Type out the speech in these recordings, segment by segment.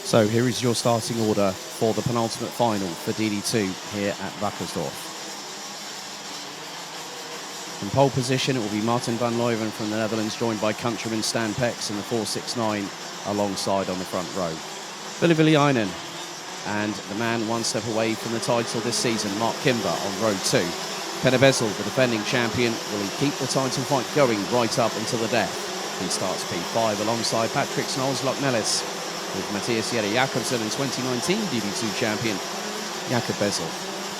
So here is your starting order for the penultimate final for DD2 here at Wackersdorf. In pole position, it will be Martin van Leuven from the Netherlands, joined by countryman Stan Pex in the 469 alongside on the front row. Ville Viljinen and the man one step away from the title this season, Mark Kimber, on row 2. Petter Bezel, the defending champion, will he keep the title fight going right up until the death? He starts P5 alongside Patrick Snows-Locknellis, with Matthias Jerry Jakobsen and 2019 DD2 champion Jakob Bezel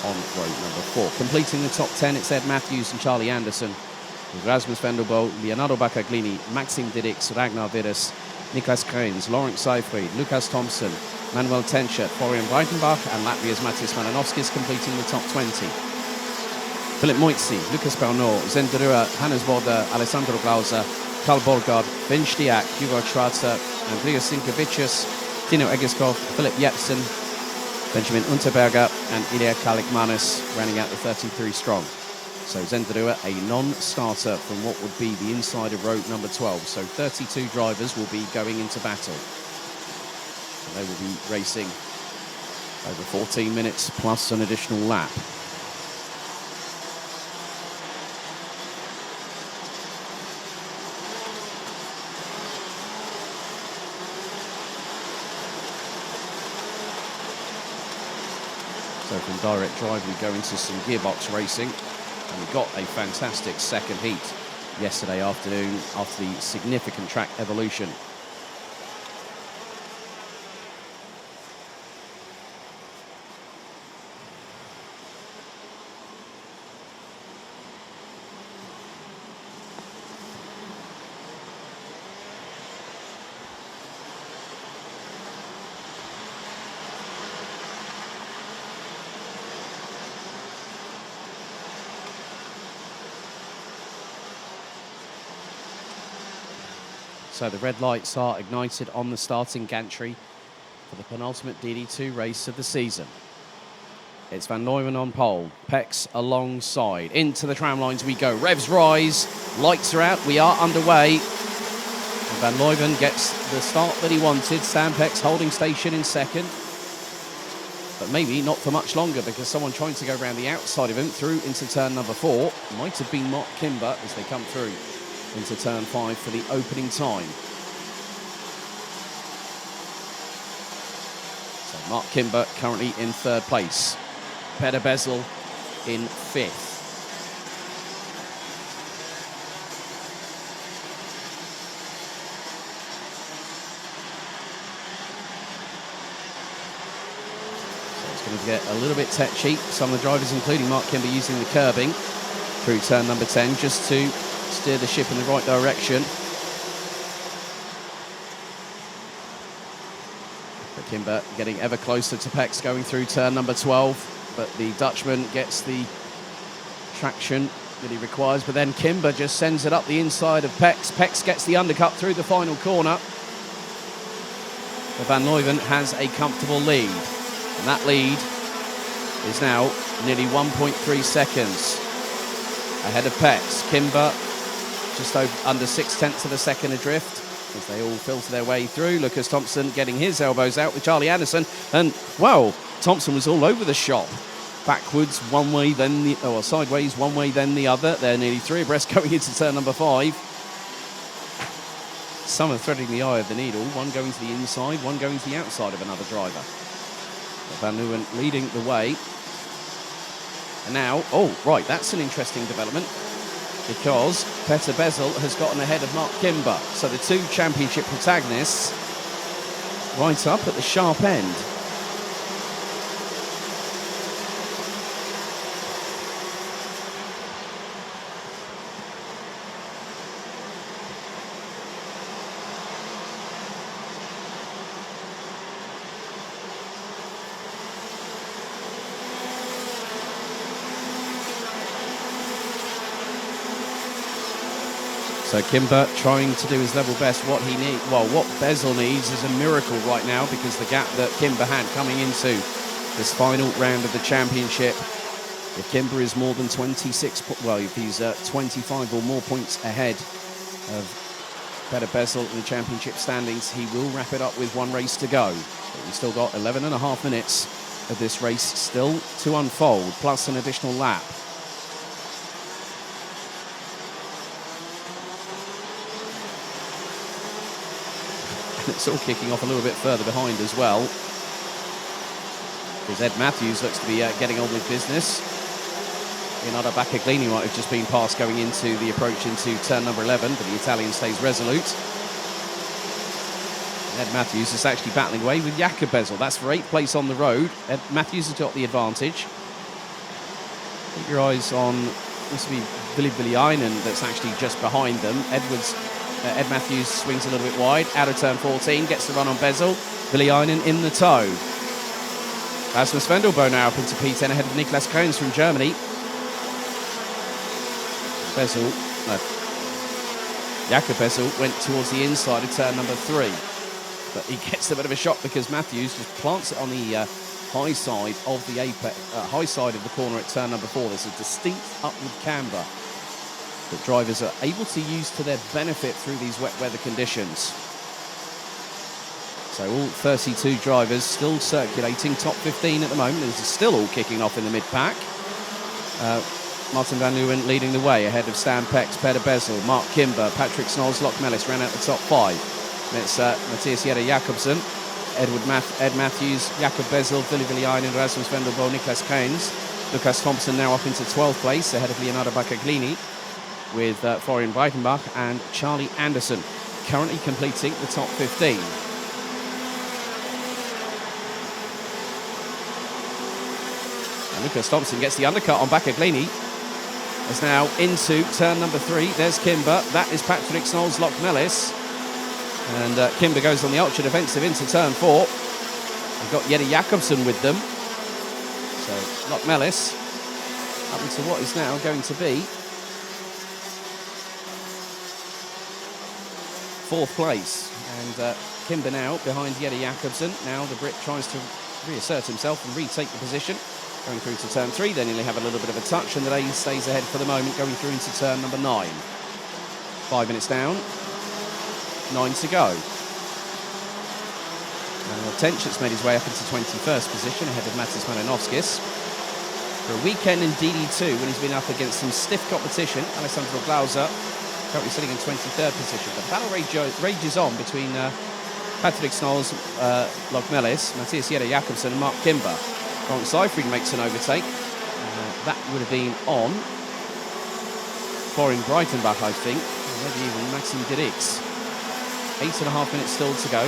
on row number 4. Completing the top 10, it's Ed Matthews and Charlie Anderson, with Rasmus Vendelbo, Leonardo Baccaglini, Maxim Didix, Ragnar Virus, Niklas Kreins, Lawrence Seyfried, Lucas Thompson, Manuel Tencher, Florian Breitenbach and Latvia's Matis Mananovskis completing the top 20. Philip Moitzi, Lucas Bernot, Zenderua, Hannes Borda, Alessandro Glauser, Karl Borgard, Ben Stiak, Hugo Schwarzer, Andreas Sinkevicius, Tino Egeskov, Philip Jepsen, Benjamin Unterberger and Ilya Kalikmanis rounding out the 33 strong. So Zenderua, a non-starter from what would be the inside of row number 12. So 32 drivers will be going into battle. And they will be racing over 14 minutes plus an additional lap. So from direct drive we go into some gearbox racing, and we got a fantastic second heat yesterday afternoon after the significant track evolution. So the red lights are ignited on the starting gantry for the penultimate DD2 race of the season. It's Van Leuven on pole, Pex alongside. Into the tram lines we go. Revs rise, lights are out, we are underway. And Van Leuven gets the start that he wanted. Stan Pex holding station in second. But maybe not for much longer, because someone trying to go around the outside of him through into turn number 4 might have been Mark Kimber as they come through into turn 5 for the opening time. So Mark Kimber currently in 3rd place. Petter Bezel in 5th. So it's going to get a little bit touchy. Some of the drivers, including Mark Kimber, using the curbing through turn number 10 just to steer the ship in the right direction. But Kimber getting ever closer to Pex going through turn number 12, but the Dutchman gets the traction that he requires, but then Kimber just sends it up the inside of Pex. Pex gets the undercut through the final corner. But Van Leuven has a comfortable lead, and that lead is now nearly 1.3 seconds ahead of Pex. Kimber just under 0.6 of a second adrift as they all filter their way through. Lucas Thompson getting his elbows out with Charlie Anderson, and wow, Thompson was all over the shop. Backwards one way, then the, or sideways one way, then the other. They're nearly 3 abreast going into turn number 5. Some are threading the eye of the needle, one going to the inside, one going to the outside of another driver. Van Leuven leading the way. And now, oh right, that's an interesting development, because Petter Bezel has gotten ahead of Mark Kimber. So the 2 championship protagonists right up at the sharp end. So Kimber trying to do his level best. What Bezel needs is a miracle right now, because the gap that Kimber had coming into this final round of the championship, if Kimber is more than 26, well, if he's 25 or more points ahead of Petter Bezel in the championship standings, he will wrap it up with 1 race to go. But we've still got 11.5 minutes of this race still to unfold, plus an additional lap. And it's all kicking off a little bit further behind as well, because Ed Matthews looks to be getting on with business. Leonardo Baccaglini might have just been passed going into the approach into turn number 11, but the Italian stays resolute. Ed Matthews is actually battling away with Jakob Bezel. That's for 8th place on the road. Ed Matthews has got the advantage. Keep your eyes on, this will be Billy Einen that's actually just behind them. Ed Matthews swings a little bit wide, out of turn 14, gets the run on Bezel. Billy Einen in the tow. Rasmus Vendelbo now up into P10 ahead of Niklas Krohns from Germany. Jakob Bezel went towards the inside of turn number 3. But he gets a bit of a shock because Matthews just plants it on the high side of the high side of the corner at turn number 4. There's a distinct upward camber that drivers are able to use to their benefit through these wet weather conditions. So all 32 drivers still circulating, top 15 at the moment. This is still all kicking off in the mid-pack. Martin van Leeuwen leading the way ahead of Stan Pex, Peder Bezel, Mark Kimber, Patrick Snols, Locke Mellis ran out the top 5. It's Matthias Jette Jacobsen, Ed Matthews, Jakob Bezel, Billy Einen, Rasmus Vendelbo, Niklas Krohns. Lucas Thompson now up into 12th place ahead of Leonardo Baccaglini with Florian Breitenbach and Charlie Anderson currently completing the top 15. And Lucas Thompson gets the undercut on Baccaglini. Is now into turn number 3. There's Kimber. That is Patrick Snols, Locke Mellis. And Kimber goes on the ultra defensive into turn 4. They've got Jette Jacobsen with them. So Locke Mellis up into what is now going to be 4th place. And Kimber now behind Jette Jacobsen. Now the Brit tries to reassert himself and retake the position. Going through to turn 3, then he'll have a little bit of a touch, and the lane stays ahead for the moment, going through into turn number 9. 5 minutes down, 9 to go. And Tench's made his way up into 21st position ahead of Matis Malinovskis. For a weekend in DD2 when he's been up against some stiff competition, Alessandro Glauser currently sitting in 23rd position. The battle rages on between Patrick Snols, Locke Mellis, Matthias Jette Jacobsen and Mark Kimber. Ron Seifried makes an overtake. That would have been on Florian Breitenbach, I think. Maybe even Maxim Dirix. 8.5 minutes still to go.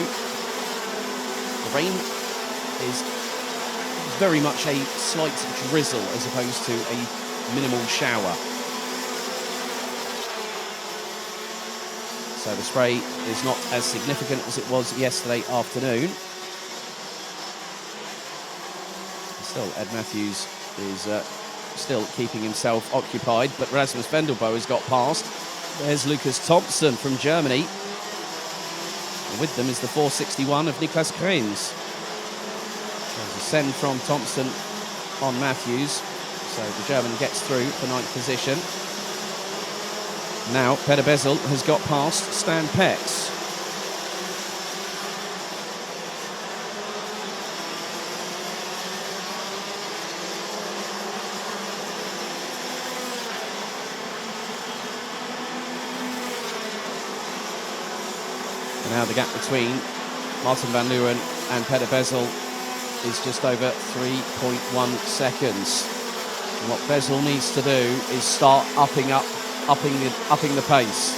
The rain is very much a slight drizzle as opposed to a minimal shower. So the spray is not as significant as it was yesterday afternoon. Still, Ed Matthews is still keeping himself occupied, but Rasmus Vendelbo has got past. There's Lucas Thompson from Germany. And with them is the 461 of Niklas Krohns. There's a send from Thompson on Matthews. So the German gets through for 9th position. Now Peder Bezel has got past Stan Pex. Now the gap between Martin van Leeuwen and Peder Bezel is just over 3.1 seconds. And what Bezel needs to do is start upping the pace.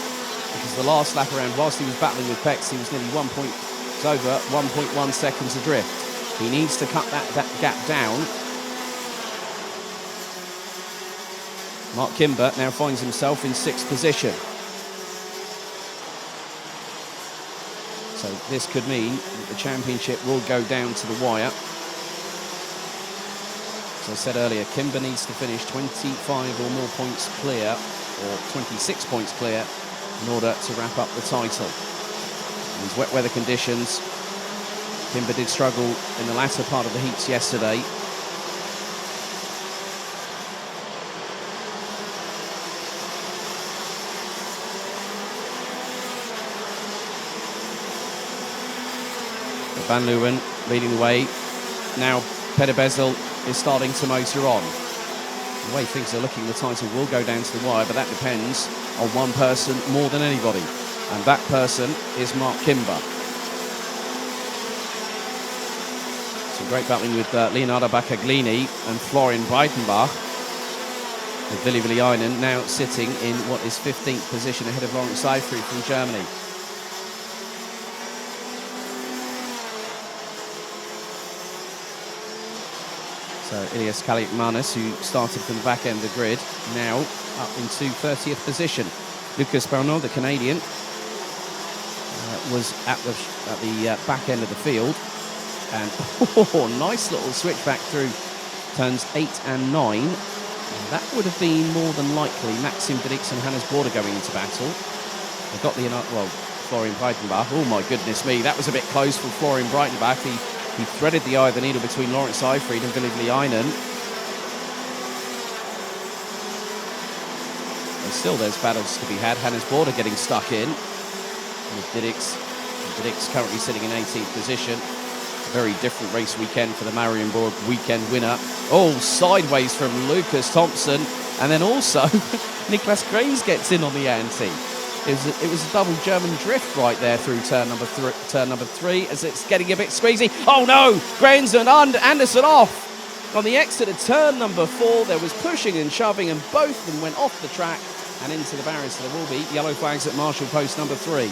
Because the last lap around, whilst he was battling with Pex, he was nearly over 1.1 seconds adrift. He needs to cut that gap down. Mark Kimber now finds himself in 6th position. So this could mean that the championship will go down to the wire. As I said earlier, Kimber needs to finish 25 or more points clear, or 26 points clear, in order to wrap up the title. In these wet weather conditions, Kimber did struggle in the latter part of the heats yesterday. Van Leeuwen leading the way. Now Peter Bezel is starting to motor on. The way things are looking, the title will go down to the wire, but that depends on one person more than anybody, and that person is Mark Kimber. Some great battling with Leonardo Baccaglini and Florian Breitenbach. With Willi Villainen now sitting in what is 15th position ahead of Lawrence Seifried from Germany. So Ilias Kaliakmanis, who started from the back end of the grid, now up into 30th position. Lucas Bernal, the Canadian, was at the back end of the field. And nice little switchback through turns 8 and 9. And that would have been more than likely Maxim Didix and Hannes Border going into battle. They got Florian Breitenbach. Oh my goodness me, that was a bit close for Florian Breitenbach. He threaded the eye of the needle between Lawrence Seifried and Willi Villainen. And still there's battles to be had. Hannes Border getting stuck in. With Didix currently sitting in 18th position. A very different race weekend for the Marienburg weekend winner. Oh, sideways from Lucas Thompson. And then also Niklas Grains gets in on the ante. It was a double German drift right there through turn number three as it's getting a bit squeezy. Oh no! Grains and Anderson off! On the exit of turn number 4, there was pushing and shoving, and both of them went off the track and into the barriers. So there will be yellow flags at marshal post number 3.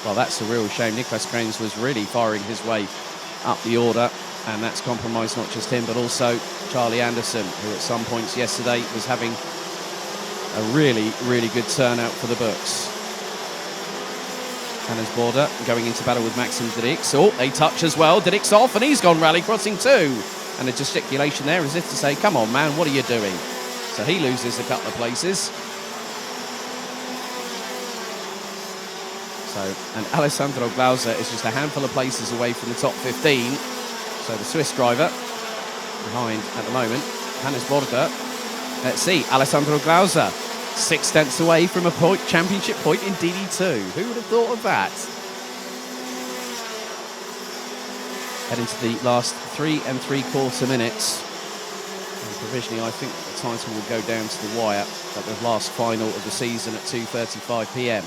Well, that's a real shame. Niklas Grains was really firing his way up the order. And that's compromised not just him, but also Charlie Anderson, who at some points yesterday was having a really, really good turnout for the books. Hannes Border going into battle with Maxim Didix. Oh, they touch as well. Didix off, and he's gone rally crossing too. And a gesticulation there as if to say, come on, man, what are you doing? So he loses a couple of places. And Alessandro Glauser is just a handful of places away from the top 15. So the Swiss driver behind at the moment, Hannes Border. Let's see, Alessandro Glauser, 6 tenths away from a championship point in DD2. Who would have thought of that? Heading to the last 3 3/4 minutes. And provisionally, I think the title will go down to the wire at the last final of the season at 2:35 p.m.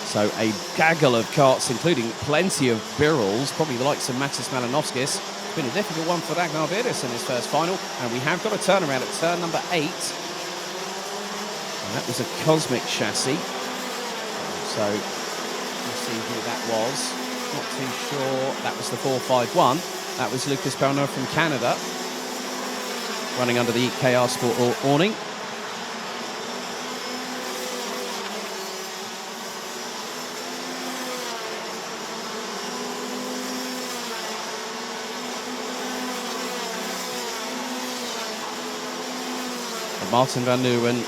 So a gaggle of karts, including plenty of Birrells, probably the likes of Matis Malinowskis. It's been a difficult one for Ragnar Virdis in his first final, and we have got a turnaround at turn number 8. And that was a Cosmic chassis. So we'll see who that was. Not too sure. That was the 451. That was Lucas Bernard from Canada, running under the KR Sport awning. Martin van Leeuwen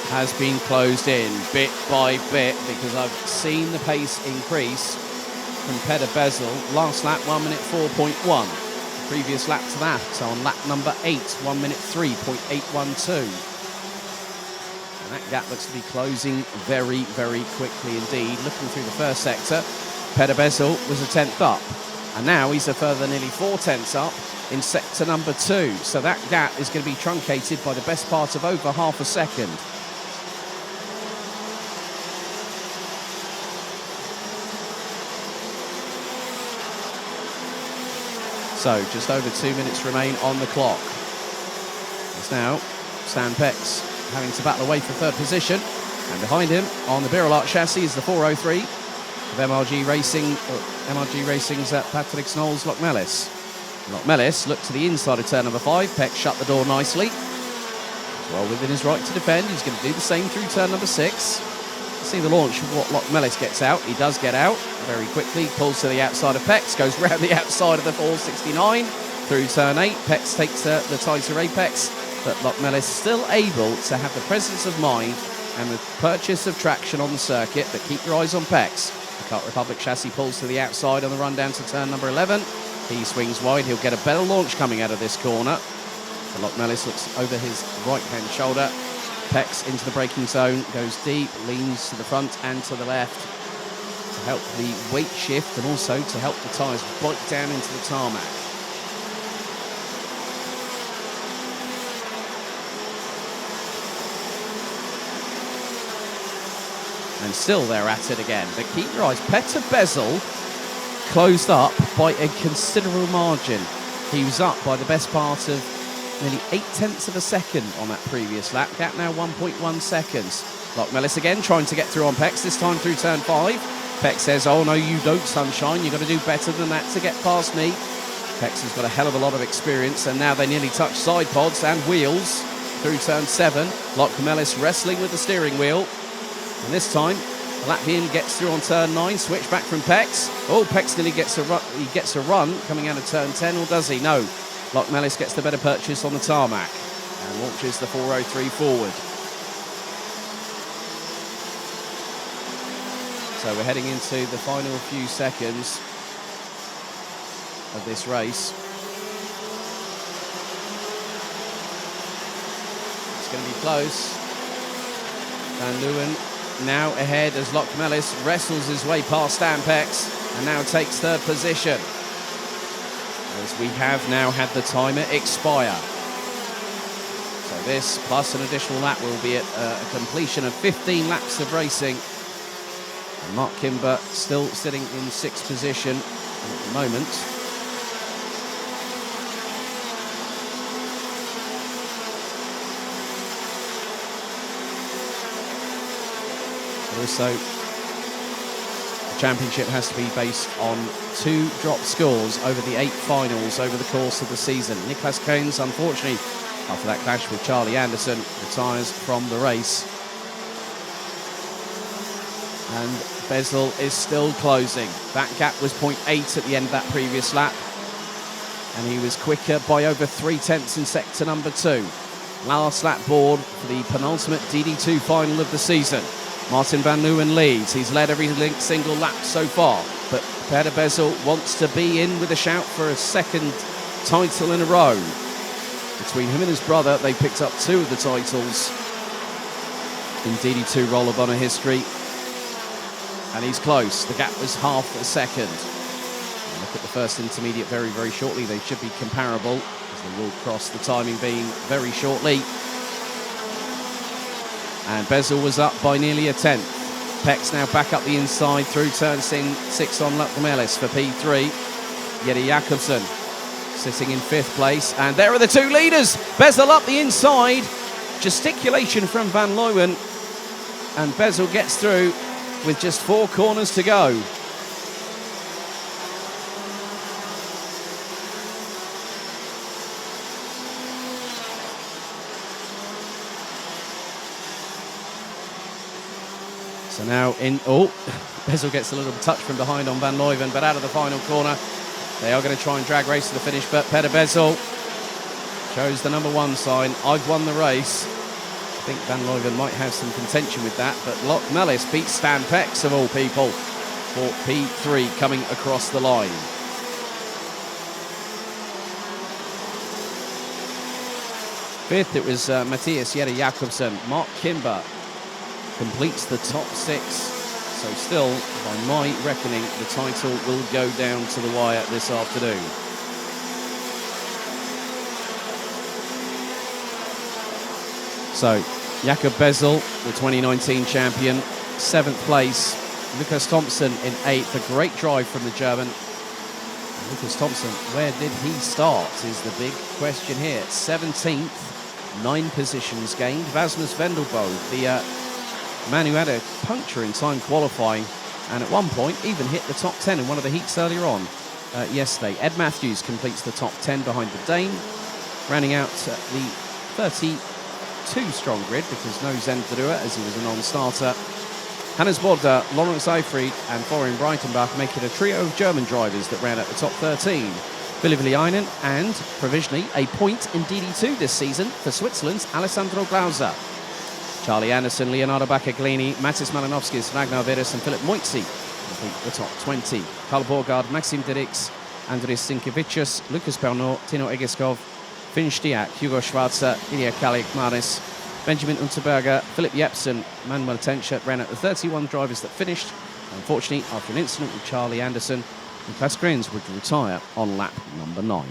has been closed in bit by bit because I've seen the pace increase from Peter Bezel. Last lap, 1 minute 4.1. The previous lap to that, so on lap number 8, 1 minute 3.812. And that gap looks to be closing very, very quickly indeed. Looking through the first sector, Peter Bezel was a tenth up, and now he's a further nearly 4 tenths up in sector number 2. So that gap is going to be truncated by the best part of over half a second. So just over 2 minutes remain on the clock. It's now Stan Pex having to battle away for 3rd position. And behind him on the Birrell Art chassis is the 403 of MRG Racing's Patrick Knowles Lochmelis. Lochmelis looked to the inside of turn number 5. Peck shut the door nicely. Well within his right to defend. He's going to do the same through turn number 6. Let's see the launch of what Lochmelis gets out. He does get out very quickly. Pulls to the outside of Pex. Goes round the outside of the 469. Through turn 8. Pex takes the tighter apex. But Lochmelis still able to have the presence of mind and the purchase of traction on the circuit. But keep your eyes on Pex. The Kart Republic chassis pulls to the outside on the run down to turn number 11. He swings wide. He'll get a better launch coming out of this corner. Lockmelis looks over his right-hand shoulder. Pex into the braking zone, goes deep, leans to the front and to the left to help the weight shift and also to help the tyres bite down into the tarmac. And still they're at it again. But keep your eyes. Petter Bezel closed up by a considerable margin. He was up by the best part of nearly 0.8 of a second on that previous lap. Gap now 1.1 seconds. Lockmelis again trying to get through on Pex, this time through turn 5. Pex says, oh no, you don't, sunshine. You've got to do better than that to get past me. Pex has got a hell of a lot of experience, and now they nearly touch side pods and wheels through turn 7. Lockmelis wrestling with the steering wheel. And this time, the Latvian gets through on turn 9, switch back from Pex. Oh, Pex nearly gets a run. He gets a run coming out of turn 10, or does he? No. Lockmelis gets the better purchase on the tarmac and launches the 403 forward. So we're heading into the final few seconds of this race. It's going to be close. Van Leeuwen now ahead as Lockmelis wrestles his way past Stan Pex and now takes third position, as we have now had the timer expire. So this plus an additional lap will be at a completion of 15 laps of racing. And Mark Kimber still sitting in 6th position at the moment. But also, the championship has to be based on 2 drop scores over the 8 finals over the course of the season. Niklas Koens, unfortunately, after that clash with Charlie Anderson, retires from the race. And Bezel is still closing. That gap was 0.8 at the end of that previous lap. And he was quicker by over 0.3 in sector number 2. Last lap board for the penultimate DD2 final of the season. Martin Van Leeuwen leads. He's led every single lap so far. But Petter Bezel wants to be in with a shout for a second title in a row. Between him and his brother, they picked up 2 of the titles in DD2 Roll of Honour history. And he's close. The gap was half a second. And look at the first intermediate very, very shortly. They should be comparable, as they will cross the timing beam very shortly. And Bezel was up by nearly a 10th. Pex now back up the inside through turn 6 on Lockmelis for P3. Jette Jakobsen sitting in 5th place. And there are the 2 leaders. Bezel up the inside. Gesticulation from Van Leeuwen. And Bezel gets through with just 4 corners to go. So now in, Bezel gets a little touch from behind on Van Leeuwen, but out of the final corner. They are going to try and drag race to the finish, but Petter Bezel shows the number 1 sign. I've won the race. I think Van Leeuwen might have some contention with that, but Lockmelis beats Stan Pex, of all people, for P3 coming across the line. Fifth, it was Matthias Jette Jakobsen. Mark Kimber completes the top 6. So still, by my reckoning, the title will go down to the wire this afternoon. So, Jakob Bezel, the 2019 champion, 7th place. Lucas Thompson in 8th. A great drive from the German. Lucas Thompson, where did he start is the big question here. 17th, 9 positions gained. Rasmus Vendelbo, the man who had a puncture in time qualifying and at one point even hit the top 10 in one of the heats earlier on yesterday. Ed Matthews completes the top 10 behind the Dane, rounding out the 32 strong grid because no Zen Fedua as he was a non-starter. Hannes Bodder, Lawrence Eifried and Florian Breitenbach make it a trio of German drivers that ran at the top 13. Billy Villainen and, provisionally, a point in DD2 this season for Switzerland's Alessandro Glauser. Charlie Anderson, Leonardo Baccaglini, Matis Malinowskis, Ragnar Vidas and Philip Moitzi complete the top 20. Carl Borgard, Maxim Dirix Andris Sinkevicius, Lucas Pernot, Tino Egeskov, Finn Stiak, Hugo Schwarzer, Ilya Kalik, Maris, Benjamin Unterberger, Philip Jepsen, Manuel Tencher ran at the 31 drivers that finished. Unfortunately, after an incident with Charlie Anderson, Niklas Grins would retire on lap number 9.